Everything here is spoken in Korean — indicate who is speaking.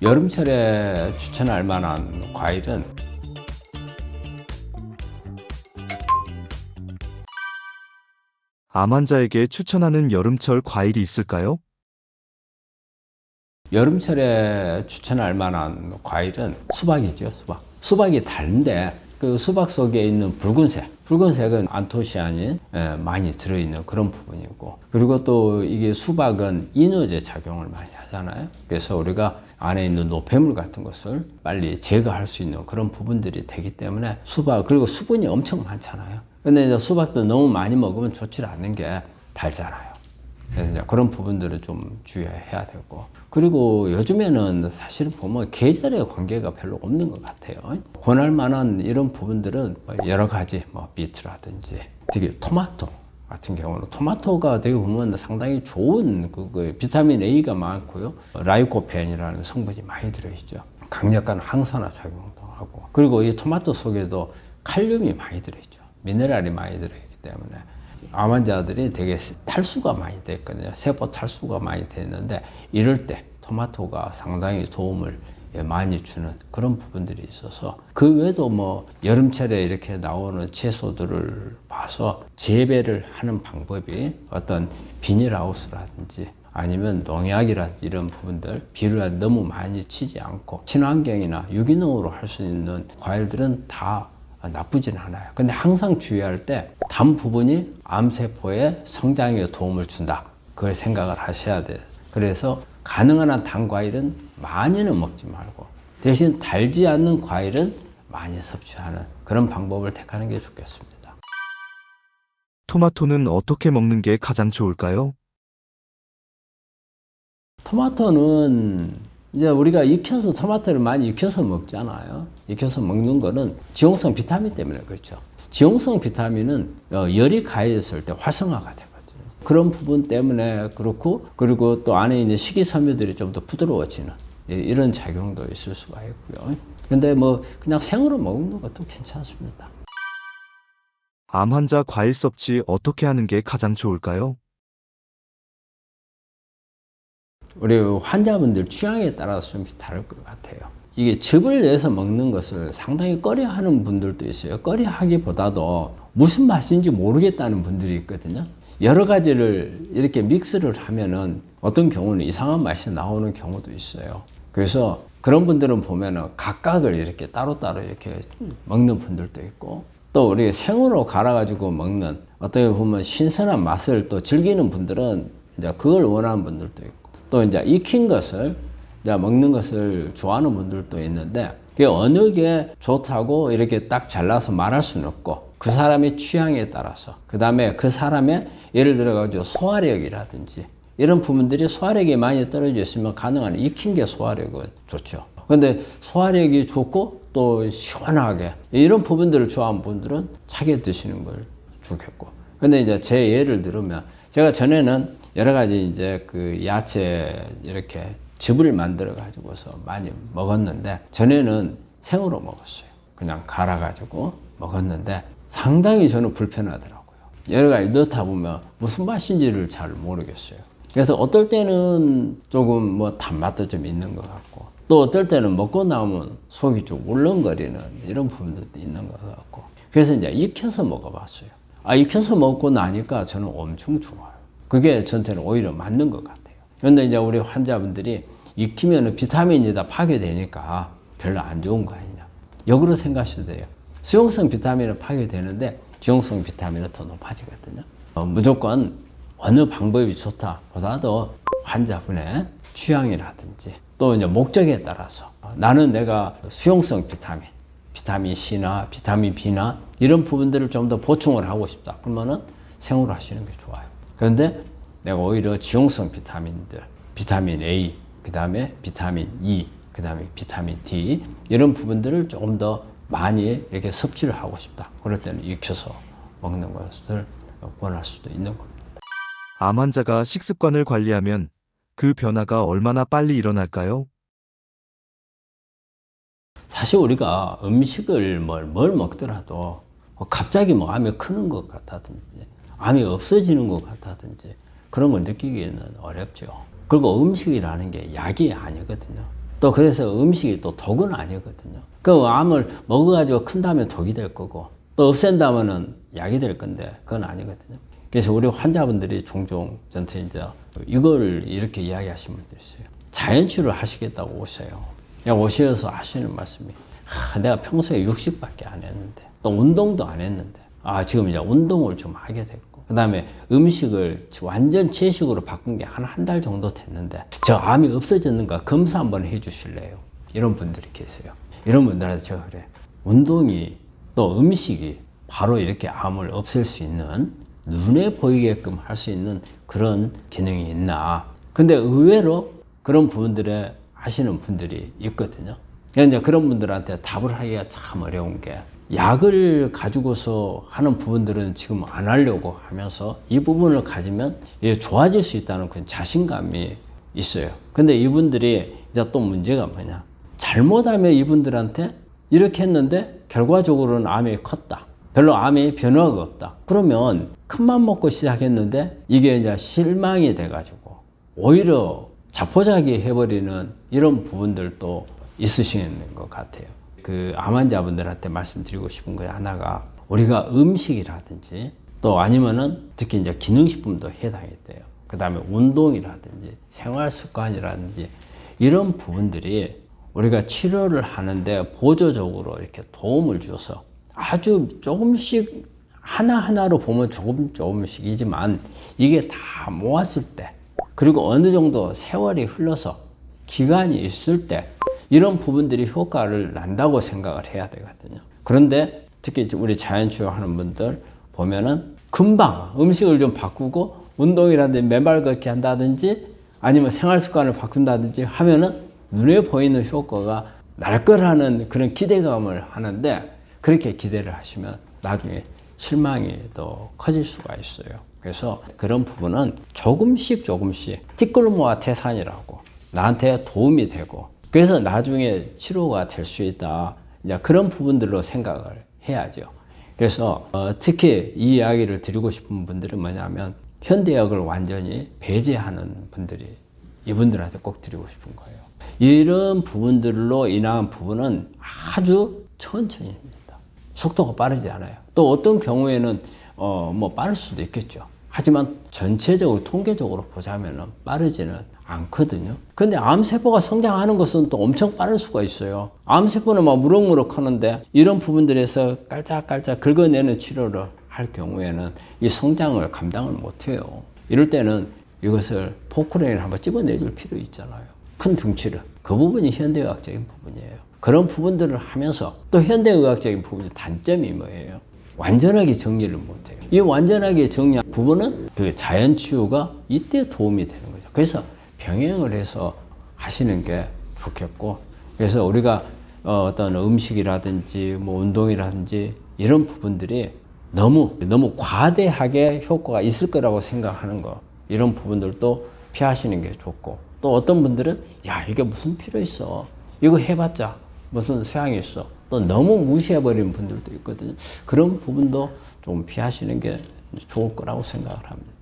Speaker 1: 여름철에 추천할 만한 과일은
Speaker 2: 암 환자에게 추천하는 여름철 과일이 있을까요?
Speaker 1: 여름철에 추천할 만한 과일은 수박이죠. 수박이 달는데 그 수박 속에 있는 붉은색은 안토시아닌 많이 들어있는 그런 부분이고, 그리고 또 이게 수박은 이노제 작용을 많이 하잖아요. 그래서 우리가 안에 있는 노폐물 같은 것을 빨리 제거할 수 있는 그런 부분들이 되기 때문에 그리고 수분이 엄청 많잖아요. 근데 이제 수박도 너무 많이 먹으면 좋지 않는 게 달잖아요. 그래서 이제 그런 부분들을 좀 주의해야 되고, 그리고 요즘에는 사실 보면 계절의 관계가 별로 없는 것 같아요. 권할 만한 이런 부분들은 여러 가지, 비트라든지, 특히 토마토 같은 경우는 토마토가 되게 보면 상당히 좋은 비타민 A가 많고요. 라이코펜이라는 성분이 많이 들어있죠. 강력한 항산화 작용도 하고, 그리고 이 토마토 속에도 칼륨이 많이 들어있죠. 미네랄이 많이 들어있기 때문에 암 환자들이 되게 탈수가 많이 됐거든요. 세포 탈수가 많이 됐는데, 이럴 때 토마토가 상당히 도움을 많이 주는 그런 부분들이 있어서, 그 외에도 여름철에 이렇게 나오는 채소들을 봐서 재배를 하는 방법이 어떤 비닐하우스라든지 아니면 농약이라든지 이런 부분들, 비료를 너무 많이 치지 않고 친환경이나 유기농으로 할 수 있는 과일들은 다 나쁘진 않아요. 근데 항상 주의할 때 단 부분이 암세포의 성장에 도움을 준다, 그걸 생각을 하셔야 돼요. 그래서 가능한 한 단 과일은 많이는 먹지 말고, 대신 달지 않는 과일은 많이 섭취하는 그런 방법을 택하는 게 좋겠습니다.
Speaker 2: 토마토는 어떻게 먹는 게 가장 좋을까요?
Speaker 1: 토마토는 이제 우리가 토마토를 많이 익혀서 먹잖아요. 익혀서 먹는 거는 지용성 비타민 때문에 그렇죠. 지용성 비타민은 열이 가해졌을 때 활성화가 되거든요. 그런 부분 때문에 그렇고, 그리고 또 안에 있는 식이섬유들이 좀 더 부드러워지는 이런 작용도 있을 수가 있고요. 근데 그냥 생으로 먹는 것도 괜찮습니다.
Speaker 2: 암 환자 과일 섭취 어떻게 하는 게 가장 좋을까요?
Speaker 1: 우리 환자분들 취향에 따라서 좀 다를 것 같아요. 이게 즙을 내서 먹는 것을 상당히 꺼려하는 분들도 있어요. 꺼려하기보다도 무슨 맛인지 모르겠다는 분들이 있거든요. 여러 가지를 이렇게 믹스를 하면은 어떤 경우는 이상한 맛이 나오는 경우도 있어요. 그래서 그런 분들은 보면은 각각을 이렇게 따로따로 이렇게 먹는 분들도 있고, 또 우리 생으로 갈아가지고 먹는, 어떻게 보면 신선한 맛을 또 즐기는 분들은 이제 그걸 원하는 분들도 있고, 또 이제 익힌 것을 이제 먹는 것을 좋아하는 분들도 있는데, 그게 어느 게 좋다고 이렇게 딱 잘라서 말할 수는 없고, 그 사람의 취향에 따라서, 그 다음에 그 사람의 예를 들어가지고 소화력이라든지 이런 부분들이, 소화력이 많이 떨어져 있으면 가능한 익힌 게 소화력은 좋죠. 근데 소화력이 좋고 또 시원하게 이런 부분들을 좋아하는 분들은 차게 드시는 걸 좋겠고. 근데 이제 제 예를 들으면, 제가 전에는 여러 가지 이제 그 야채 이렇게 즙을 만들어 가지고서 많이 먹었는데, 전에는 생으로 먹었어요. 그냥 갈아 가지고 먹었는데 상당히 저는 불편하더라고요. 여러 가지 넣다 보면 무슨 맛인지를 잘 모르겠어요. 그래서 어떨 때는 조금 단맛도 좀 있는 것 같고, 또 어떨 때는 먹고 나오면 속이 좀 울렁거리는 이런 부분들도 있는 것 같고, 그래서 이제 익혀서 먹어봤어요. 익혀서 먹고 나니까 저는 엄청 좋아요. 그게 저한테는 오히려 맞는 것 같아요. 그런데 이제 우리 환자분들이 익히면 비타민이 다 파괴되니까 별로 안 좋은 거 아니냐, 역으로 생각하셔도 돼요. 수용성 비타민은 파괴되는데 지용성 비타민은 더 높아지거든요. 무조건 어느 방법이 좋다 보다도 환자분의 취향이라든지 또 이제 목적에 따라서, 나는 내가 수용성 비타민 C나 비타민 B나 이런 부분들을 좀 더 보충을 하고 싶다, 그러면은 생으로 하시는 게 좋아요. 그런데 내가 오히려 지용성 비타민들, 비타민 A, 그 다음에 비타민 E, 그 다음에 비타민 D 이런 부분들을 조금 더 많이 이렇게 섭취를 하고 싶다, 그럴 때는 익혀서 먹는 것을 원할 수도 있는 겁니다.
Speaker 2: 암 환자가 식습관을 관리하면 그 변화가 얼마나 빨리 일어날까요?
Speaker 1: 사실 우리가 음식을 뭘 먹더라도 갑자기 암이 크는 것 같다든지 암이 없어지는 것 같다든지 그런 걸 느끼기는 어렵죠. 그리고 음식이라는 게 약이 아니거든요. 또 그래서 음식이 또 독은 아니거든요. 그 암을 먹어가지고 큰 다음에 독이 될 거고 또 없앤다면은 약이 될 건데 그건 아니거든요. 그래서 우리 환자분들이 종종 저한테 이제 이걸 이렇게 이야기하시는 분들이 있어요. 자연치유를 하시겠다고 오세요. 그냥 오셔서 하시는 말씀이 내가 평소에 육식밖에 안 했는데 또 운동도 안 했는데 지금 이제 운동을 좀 하게 됐고 그 다음에 음식을 완전 채식으로 바꾼 게 한 달 정도 됐는데 저 암이 없어졌는가 검사 한번 해 주실래요? 이런 분들이 계세요. 이런 분들한테 제가 그래. 운동이 또 음식이 바로 이렇게 암을 없앨 수 있는 눈에 보이게끔 할 수 있는 그런 기능이 있나. 근데 의외로 그런 부분들에 하시는 분들이 있거든요. 그러니까 이제 그런 분들한테 답을 하기가 참 어려운 게 약을 가지고서 하는 부분들은 지금 안 하려고 하면서 이 부분을 가지면 좋아질 수 있다는 그런 자신감이 있어요. 근데 이분들이 이제 또 문제가 뭐냐. 잘못하면 이분들한테 이렇게 했는데 결과적으로는 암이 컸다. 별로 암이 변화가 없다. 그러면 큰맘 먹고 시작했는데 이게 이제 실망이 돼가지고 오히려 자포자기 해버리는 이런 부분들도 있으시는 것 같아요. 그 암 환자분들한테 말씀드리고 싶은 거 하나가 우리가 음식이라든지 또 아니면은 특히 이제 기능식품도 해당이 돼요. 그 다음에 운동이라든지 생활 습관이라든지 이런 부분들이 우리가 치료를 하는데 보조적으로 이렇게 도움을 줘서 아주 조금씩 하나하나로 보면 조금씩이지만 이게 다 모았을 때 그리고 어느 정도 세월이 흘러서 기간이 있을 때 이런 부분들이 효과를 난다고 생각을 해야 되거든요. 그런데 특히 우리 자연치유 하는 분들 보면은 금방 음식을 좀 바꾸고 운동이라든지 맨발 걷기 한다든지 아니면 생활 습관을 바꾼다든지 하면은 눈에 보이는 효과가 날 거라는 그런 기대감을 하는데 그렇게 기대를 하시면 나중에 실망이 더 커질 수가 있어요. 그래서 그런 부분은 조금씩 티끌모아 태산이라고 나한테 도움이 되고 그래서 나중에 치료가 될 수 있다. 이제 그런 부분들로 생각을 해야죠. 그래서 특히 이 이야기를 드리고 싶은 분들은 뭐냐면 현대약을 완전히 배제하는 분들이 이분들한테 꼭 드리고 싶은 거예요. 이런 부분들로 인한 부분은 아주 천천히입니다. 속도가 빠르지 않아요. 또 어떤 경우에는 뭐 빠를 수도 있겠죠. 하지만 전체적으로 통계적으로 보자면 빠르지는 않거든요. 근데 암세포가 성장하는 것은 또 엄청 빠를 수가 있어요. 암세포는 막 무럭무럭 하는데 이런 부분들에서 깔짝깔짝 긁어내는 치료를 할 경우에는 이 성장을 감당을 못해요. 이럴 때는 이것을 포크레인을 한번 집어내줄 필요 있잖아요. 큰 등치를. 그 부분이 현대의학적인 부분이에요. 그런 부분들을 하면서 또 현대의학적인 부분의 단점이 뭐예요? 완전하게 정리를 못해요. 이 완전하게 정리한 부분은 그 자연치유가 이때 도움이 되는 거죠. 그래서 병행을 해서 하시는 게 좋겠고, 그래서 우리가 어떤 음식이라든지 뭐 운동이라든지 이런 부분들이 너무 과대하게 효과가 있을 거라고 생각하는 거, 이런 부분들도 피하시는 게 좋고, 또 어떤 분들은 야 이게 무슨 필요 있어, 이거 해봤자 무슨 소양이 있어, 또 너무 무시해버리는 분들도 있거든요. 그런 부분도 좀 피하시는 게 좋을 거라고 생각을 합니다.